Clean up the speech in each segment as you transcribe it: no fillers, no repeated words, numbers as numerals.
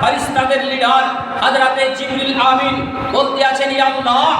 ফেরেশতাদের লিডার হযরতে জিবরিল আমিন বলতে আছেন, ইয়া আল্লাহ,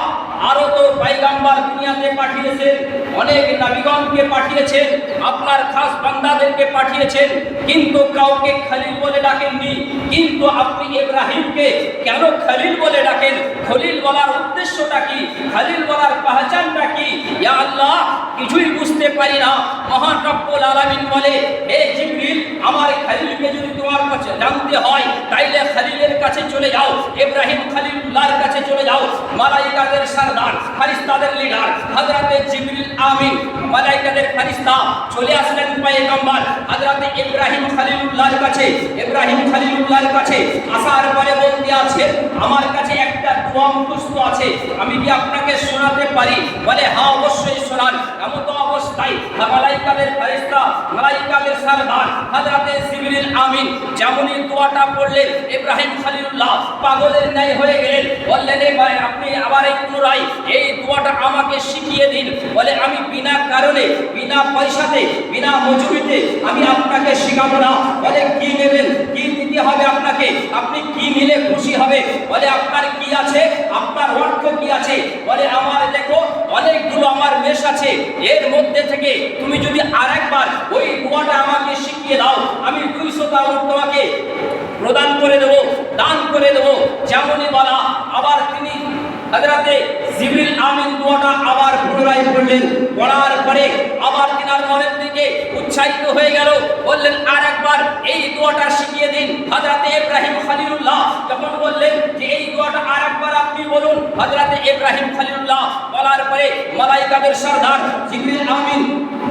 আরো তো পয়গম্বর দুনিয়াতে পাঠিয়েছেন, অনেক নবীগণকে পাঠিয়েছেন, আপনার খাস বান্দাদেরকে পাঠিয়েছেন, কিন্তু কাউকে খলিল বলে ডাকেননি। কিন্তু আপনি ইব্রাহিমকে কেন খলিল বলে ডাকেন? খলিল বলার উদ্দেশ্যটা কি? খলিল বলার পহচানটা কি? ইয়া আল্লাহ, কিছুই বুঝতে পারি না। মহান রব্বুল আলামিন বলে, হে জিবরিল, আমার খলিলকে যদি তোমার কাছে জানতে হয় তাইলে খলিলের কাছে চলে যাও, ইব্রাহিম খলিলুল্লাহর কাছে চলে যাও। মালাইকাদের সরদার, ফেরেশতাদের লিডার হযরতে জিবরিল আমিন, মালাইকাদের ফেরেশতা চলে আসলেন পয়গম্বর হযরতে ইব্রাহিম খলিলুল্লাহর কাছে। ইব্রাহিম খলিলুল্লাহর কাছে আসার পরে বলতে আছে, আমার কাছে একটা দোয়া মুখস্থ আছে, আমি কি আপনাকে শোনাতে পারি? বলে, হ্যাঁ, অবশ্যই শোনান। এমন তো অবস্থায় মালাইকাদের ফেরেশতা, মালাইকাদের সরদার হযরতে জিবরিল আমিন যেমনই দোয়াটা পড়লেন, ইব্রাহিম খলিলুল্লাহ পাগলের ন্যায় হয়ে গেলেন। বললেন, ভাই, আপনি আবার এই পুনরায় এই দোয়াটা আমাকে শিখিয়ে দিন। বলে, আমি বিনা কারণে, বিনা পয়সাতে, বিনা মজুরিতে আমি আপনাকে শিখাবো না। বলে, কি নেবেন? কি দিতে হবে আপনাকে? আপনি কি নিলে খুশি হবে? বলে, আপনার কি আছে? আপনার অর্থ কি আছে? বলে, আমার দেখো অনেকগুলো আমার মেষ আছে, এর মধ্যে থেকে তুমি যদি আরেকবার ওই দোয়াটা আমাকে শিখিয়ে দাও, আমি 200টা উট তোমাকে প্রদান করে দেবো, দান করে দেবো। যেমনই বলা, আবার তিনি হযরতে জিবরিল আমিন দোয়াটা আবার পুনরায় পড়লেন। পড়ার পরে আবার তিনার মনের দিকে উৎসাহিত হয়ে গেল, বললেন, আরেকবার এই দোয়াটা শিখিয়ে দিন। হযরতে ইব্রাহিম খলিলুল্লাহ যখন বললেন যে এই দোয়াটা আরেকবার আপনি বলুন, হযরতে ইব্রাহিম খলিলুল্লাহ বলার পরে মালাইকাদের সরদার জিবরিল আমিন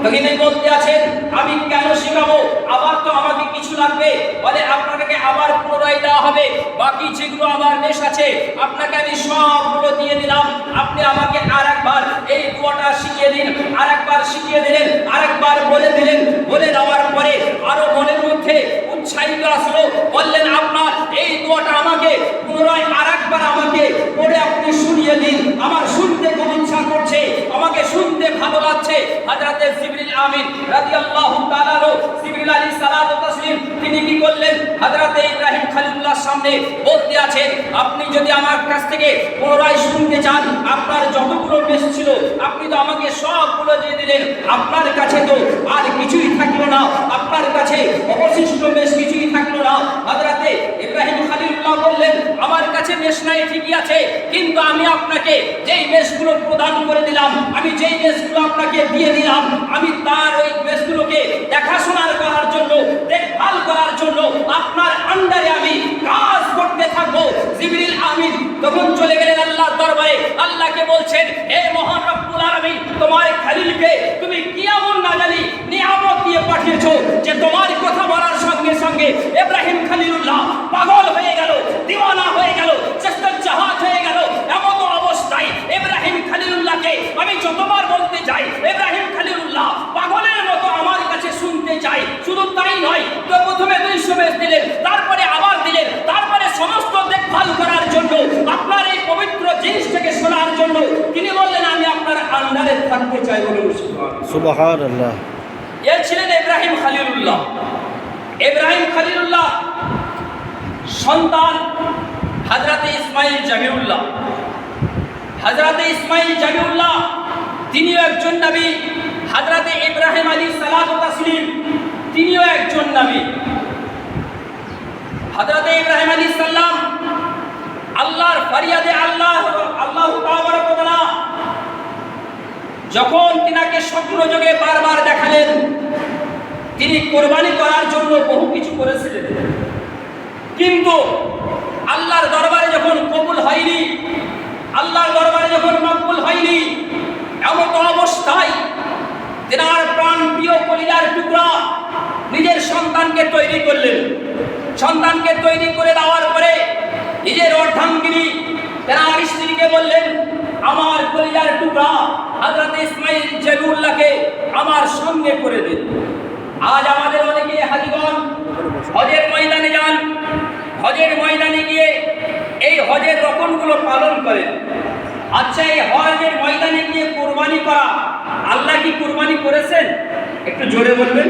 তখন বলতে আছেন, আমি কেন শিখাবো? আবার তো আমাকে কিছু লাগবে। বলে, আপনাকে আবার পুনরায় দেওয়া হবে, বাকি যেগুলো আমার নেশ আছে আপনাকে আমি সবগুলো দিয়ে দিলাম, আপনি আমাকে আরেকবার এই দোয়াটা শিখিয়ে দিন। আরেকবার শিখিয়ে দিলেন, আরেকবার বলে দিলেন। বলে দেওয়ার পরে আরো মনের মধ্যে উৎসাহিত আসলো, বললেন, আপনার এই দোয়াটা আমাকে পুনরায় আরেকবার আমাকে পড়ে আপনি শুনিয়ে দিন, আমার শুনতে খুব ইচ্ছা করছে, আমাকে শুনতে ভালো লাগছে। হযরতে জিবরিল আমিন রাদিয়াল্লাহু তাআলা জিবরিল আলাইহিস সালাতু ওয়াস তাসলিম তিনি কি করলেন? হযরতে ইব্রাহিম খলিলুল্লাহর সামনে বলতে আছেন, আপনি যদি আমার কাছ থেকে পুনরায় শুনতে চান, আপনার যতগুলো মেষ ছিল আপনি তো আমাকে সবগুলো দিয়ে দিলেন, আপনার কাছে তো আর কিছুই থাকলো না, আপনার কাছে অবশিষ্ট মেষ কিছুই থাকলো না। হযরতে ইব্রাহিম খলিলুল্লাহ বললেন, আমার কাছে মেষ নাই ঠিকই আছে, কিন্তু আমি আপনাকে যেই মেষগুলো প্রদান করে দিলাম, আমি যেই মেষগুলো আপনাকে দিয়ে দিলাম, আমি তার ওই মেষগুলোকে দেখাশোনার করার জন্য, দেখভাল করার জন্য আপনার আন্ডারে আমি কাজ করতে থাকবো। জিবরিল আমিন তখন চলে গেলেন আল্লাহর দরবারে, আল্লাহকে বলছেন, হে মহান রব্বুল আলামিন, তোমার খলিলকে তুমি কি এমন না জানি নিয়ামত দিয়ে পাঠিয়েছো যে তোমার কথা বলার সঙ্গে সঙ্গে ইব্রাহিম খলিলুল্লাহ পাগল হয়ে গেল, দিওয়ানা হয়ে গেল, চেষ্টার জাহাজ হয়ে গেল। এমন অবস্থায় ইব্রাহিম খলিলুল্লাহকে আমি যতবার বলতে যাই, ইব্রাহিম খলিলুল্লাহ পাগলের মতো আমার কাছে শুনতে চাই। শুধু তাই নয়, তো প্রথমে 200 মেষ দিলেন, তারপরে আবার দিলেন, তারপরে সমস্ত দেখভাল করার জন্য, আপনার এই পবিত্র জিনিসটাকে শোনার জন্য তিনি বললেন, আমি আপনার আন্ডারে থাকতে চাই। বলুন সুবহানাল্লাহ। এ ছিলেন ইব্রাহিম খলিলুল্লাহ। ইব্রাহিম খলিলুল্লাহ সন্তান হযরতে ইসমাঈল জাবিউল্লাহ। হযরতে ইসমাঈল জাবিউল্লাহ তিনিও একজন নবী। হযরতে ইব্রাহিম আলাইহিস সালাতু ওয়াস তাসলিম তিনিও একজন নবী। হযরতে ইব্রাহিম আলাইহিস সালাম আল্লাহর ফরিয়াদে আল্লাহ তাবারক ওয়া তাআলা যখন তিনাকে স্বপ্ন যোগে বারবার দেখালেন, তিনি কোরবানি করার জন্য বহু কিছু করেছিলেন, কিন্তু আল্লাহর দরবারে যখন কবুল হয়নি, আল্লাহর দরবারে যখন মকবুল হয়নি, এমন অবস্থায় তেনার প্রাণ প্রিয় কলিজার টুকরা নিজের সন্তানকে তৈরি করলেন। সন্তানকে তৈরি করে দেওয়ার পরে নিজের অর্ধাঙ্গিনী তেনার স্ত্রীকে বললেন, আমার কলিজার টুকরা হযরতে ইসমাঈল জাবিউল্লাহকে আমার সঙ্গে করে দিন। আজ আমাদের অনেকে হাজীগণ হজের ময়দানে যান, হজের ময়দানে গিয়ে এই হজের রকমগুলো পালন করেন। আচ্ছা, এই হজের ময়দানে গিয়ে কুরবানি করা, আল্লাহ কি কুরবানি করেছেন? একটু জোরে বলবেন।